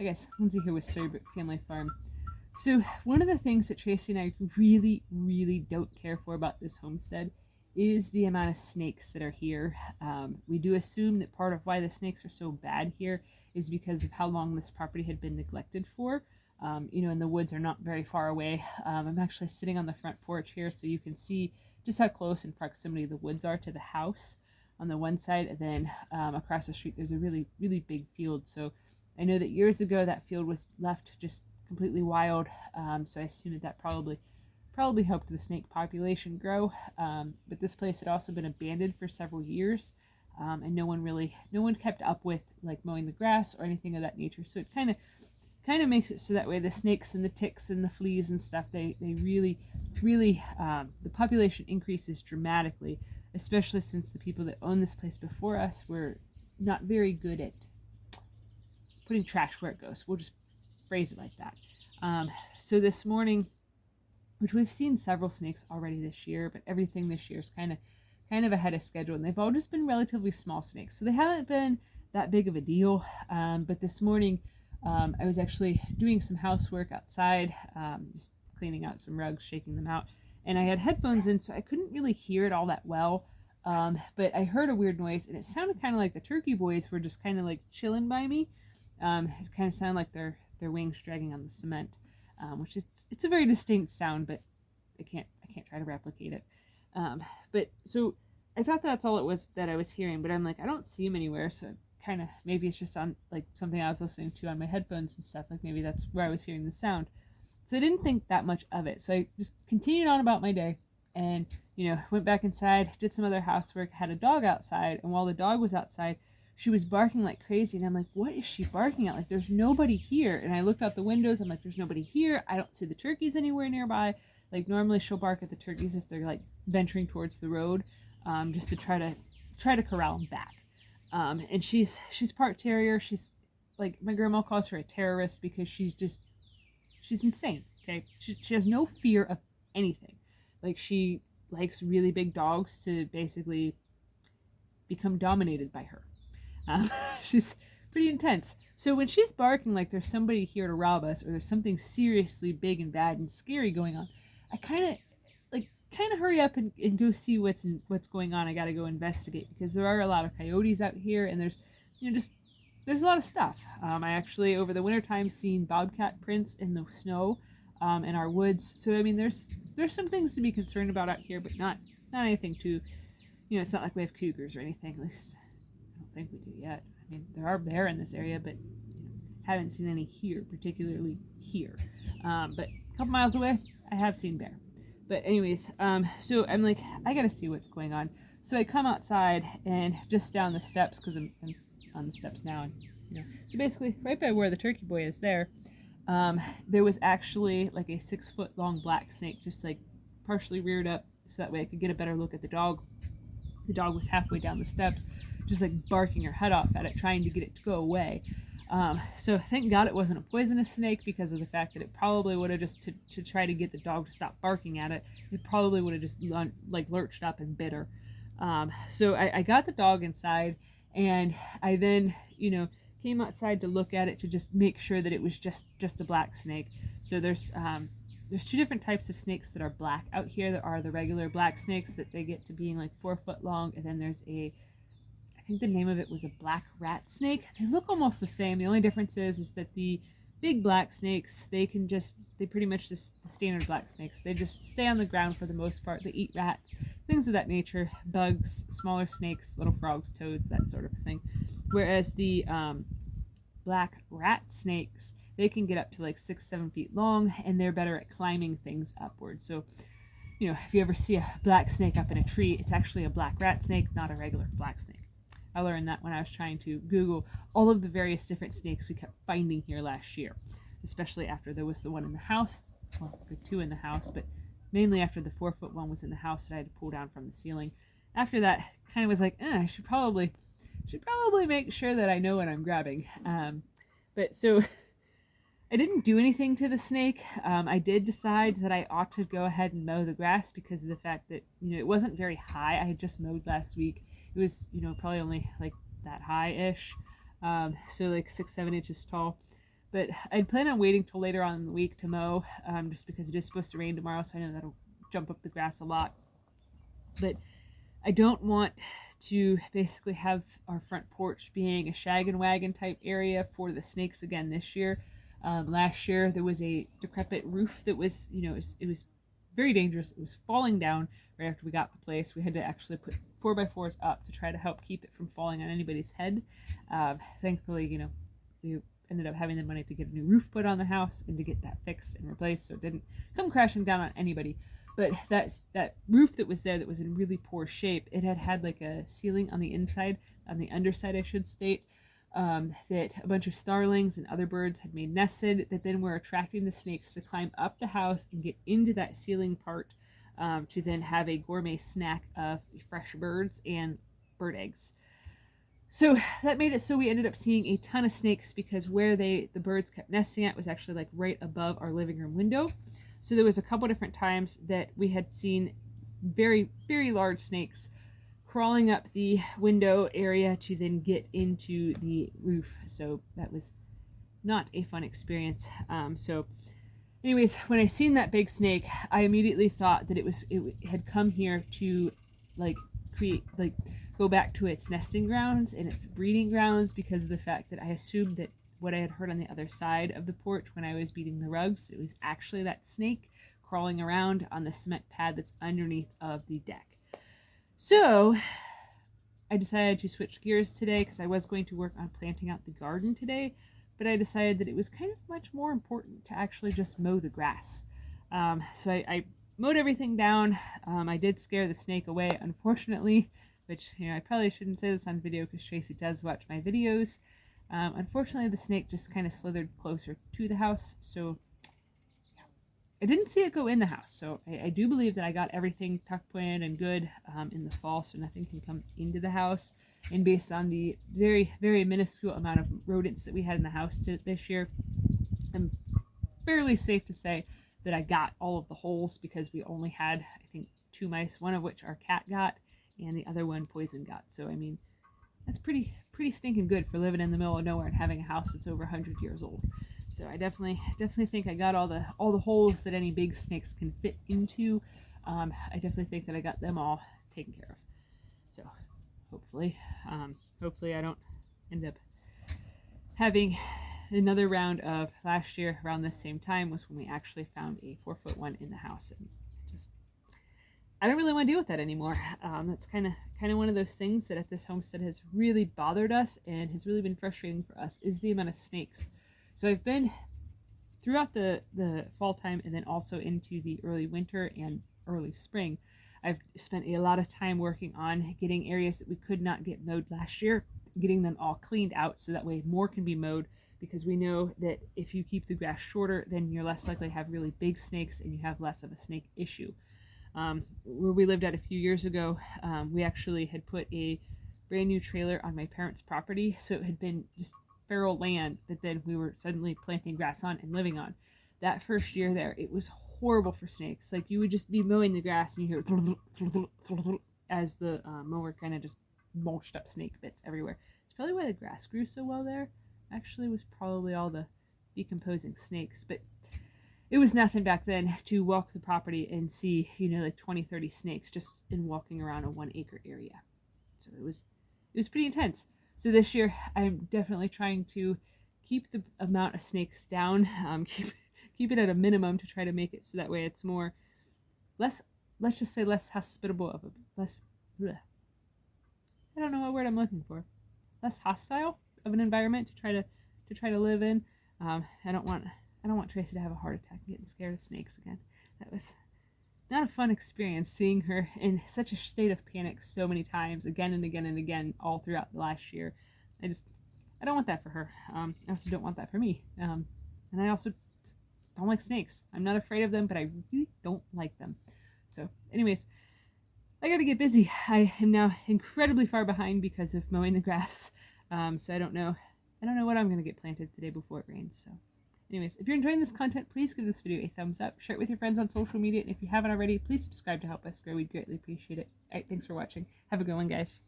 I guess Lindsay here with Storybook Family Farm. So one of the things that Tracy and I really, really don't care for about this homestead is the amount of snakes that are here. We do assume that part of why the snakes are so bad here is because of how long this property had been neglected for. And the woods are not very far away. I'm actually sitting on the front porch here, so you can see just how close in proximity the woods are to the house on the one side, and then across the street there's a really, really big field. So I know that years ago that field was left just completely wild, so I assume that probably helped the snake population grow. But this place had also been abandoned for several years, and no one kept up with like mowing the grass or anything of that nature. So it kind of makes it so that way the snakes and the ticks and the fleas and stuff they really the population increases dramatically, especially since the people that owned this place before us were not very good at putting trash where it goes. We'll just phrase it like that. So this morning, which we've seen several snakes already this year, but everything this year is kind of ahead of schedule, and they've all just been relatively small snakes, so they haven't been that big of a deal. But this morning, I was actually doing some housework outside, just cleaning out some rugs, shaking them out, and I had headphones in, so I couldn't really hear it all that well. But I heard a weird noise, and it sounded kind of like the turkey boys were just kind of like chilling by me. It kind of sounded like their wings dragging on the cement, which is it's a very distinct sound, but I can't try to replicate it. But so I thought that's all it was that I was hearing, but I'm like, I don't see them anywhere, so kind of maybe it's just on like something I was listening to on my headphones and stuff. Like maybe that's where I was hearing the sound. So I didn't think that much of it. So I just continued on about my day, and went back inside, did some other housework, had a dog outside, and while the dog was outside, she was barking like crazy, and I'm like, what is she barking at? Like, there's nobody here. And I looked out the windows, I'm like, there's nobody here. I don't see the turkeys anywhere nearby. Like, normally she'll bark at the turkeys if they're like venturing towards the road, just to try to corral them back. And she's part terrier. She's like, my grandma calls her a terrorist because she's insane. Okay, she has no fear of anything. Like, she likes really big dogs to basically become dominated by her. She's pretty intense. So when she's barking like there's somebody here to rob us, or there's something seriously big and bad and scary going on, I kind of hurry up and go see what's going on. I got to go investigate, because there are a lot of coyotes out here, and there's a lot of stuff. I actually over the wintertime seen bobcat prints in the snow in our woods. So I mean, there's some things to be concerned about out here, but not anything too. It's not like we have cougars or anything. At least I don't think we do yet. I mean, there are bear in this area, but haven't seen any here, particularly here. But a couple miles away, I have seen bear. But anyways, so I'm like, I gotta see what's going on. So I come outside, and just down the steps, because I'm on the steps now, and so basically right by where the turkey boy is there was actually like a 6-foot long black snake, just like partially reared up, so that way I could get a better look at the dog. The dog was halfway down the steps, just like barking her head off at it, trying to get it to go away. So thank God it wasn't a poisonous snake, because of the fact that it probably would have just, to try to get the dog to stop barking at it, it probably would have just like lurched up and bit her. So I got the dog inside, and I then, came outside to look at it, to just make sure that it was just a black snake. So there's 2 different types of snakes that are black out here. There are the regular black snakes that they get to being like 4 foot long, and then there's I think the name of it was a black rat snake. They look almost the same. The only difference is that the big black snakes, they pretty much just the standard black snakes. They just stay on the ground for the most part. They eat rats, things of that nature, bugs, smaller snakes, little frogs, toads, that sort of thing. Whereas the black rat snakes, they can get up to like 6-7 feet long, and they're better at climbing things upward. So, if you ever see a black snake up in a tree, it's actually a black rat snake, not a regular black snake. I learned that when I was trying to Google all of the various different snakes we kept finding here last year, especially after there was the one in the house, well, the 2 in the house, but mainly after the 4-foot one was in the house that I had to pull down from the ceiling. After that, kind of was like, I should probably make sure that I know what I'm grabbing. But so I didn't do anything to the snake. I did decide that I ought to go ahead and mow the grass, because of the fact that, it wasn't very high. I had just mowed last week. It was, probably only like that high-ish. So like 6-7 inches tall. But I'd plan on waiting till later on in the week to mow, just because it is supposed to rain tomorrow, so I know that'll jump up the grass a lot. But I don't want to basically have our front porch being a shag and wagon type area for the snakes again this year. Last year there was a decrepit roof that was, it was very dangerous. It was falling down right after we got the place. We had to actually put 4x4s up to try to help keep it from falling on anybody's head. Thankfully, we ended up having the money to get a new roof put on the house and to get that fixed and replaced, so it didn't come crashing down on anybody. But that roof that was there that was in really poor shape, it had like a ceiling on the inside, on the underside I should state, that a bunch of starlings and other birds had made nested, that then were attracting the snakes to climb up the house and get into that ceiling part, to then have a gourmet snack of fresh birds and bird eggs. So that made it so we ended up seeing a ton of snakes, because where the birds kept nesting at was actually like right above our living room window. So there was a couple different times that we had seen very, very large snakes crawling up the window area to then get into the roof. So that was not a fun experience. So anyways, when I seen that big snake, I immediately thought that it had come here to go back to its nesting grounds and its breeding grounds, because of the fact that I assumed that what I had heard on the other side of the porch when I was beating the rugs, it was actually that snake crawling around on the cement pad that's underneath of the deck. So I decided to switch gears today, because I was going to work on planting out the garden today, but I decided that it was kind of much more important to actually just mow the grass. So I mowed everything down. I did scare the snake away, unfortunately, which, I probably shouldn't say this on video because Tracy does watch my videos. Unfortunately, the snake just kind of slithered closer to the house, so yeah. I didn't see it go in the house, so I do believe that I got everything tucked in and good in the fall, so nothing can come into the house. And based on the very, very minuscule amount of rodents that we had in the house this year, I'm fairly safe to say that I got all of the holes, because we only had, I think, 2 mice, one of which our cat got, and the other one Poison got. So, I mean, that's pretty stinking good for living in the middle of nowhere and having a house that's over 100 years old. So I definitely think I got all the holes that any big snakes can fit into. I definitely think that I got them all taken care of. So hopefully I don't end up having another round of last year around the same time was when we actually found a 4-foot one in the house, and just I don't really want to deal with that anymore. That's kind of one of those things that at this homestead has really bothered us and has really been frustrating for us, is the amount of snakes. So I've been throughout the fall time, and then also into the early winter and early spring, I've spent a lot of time working on getting areas that we could not get mowed last year, getting them all cleaned out so that way more can be mowed, because we know that if you keep the grass shorter, then you're less likely to have really big snakes and you have less of a snake issue. Where we lived at a few years ago, we actually had put a brand new trailer on my parents' property, so it had been just feral land that then we were suddenly planting grass on and living on. That first year there, it was horrible for snakes. Like, you would just be mowing the grass and you hear as the mower kind of just mulched up snake bits everywhere. It's probably why the grass grew so well there. Actually, it was probably all the decomposing snakes, but it was nothing back then to walk the property and see, like 20, 30 snakes just in walking around a 1 acre area. So it was pretty intense. So this year, I'm definitely trying to keep the amount of snakes down, keep it at a minimum to try to make it so that way it's let's just say less hospitable of I don't know what word I'm looking for. Less hostile of an environment to try to live in. I don't want Tracy to have a heart attack and getting scared of snakes again. That was not a fun experience, seeing her in such a state of panic so many times, again and again and again, all throughout the last year. I don't want that for her. I also don't want that for me. And I also don't like snakes. I'm not afraid of them, but I really don't like them. So anyways, I gotta get busy. I am now incredibly far behind because of mowing the grass. So I don't know what I'm gonna get planted today before it rains. So anyways, if you're enjoying this content, please give this video a thumbs up, share it with your friends on social media, and if you haven't already, please subscribe to help us grow. We'd greatly appreciate it. Alright, thanks for watching. Have a good one, guys.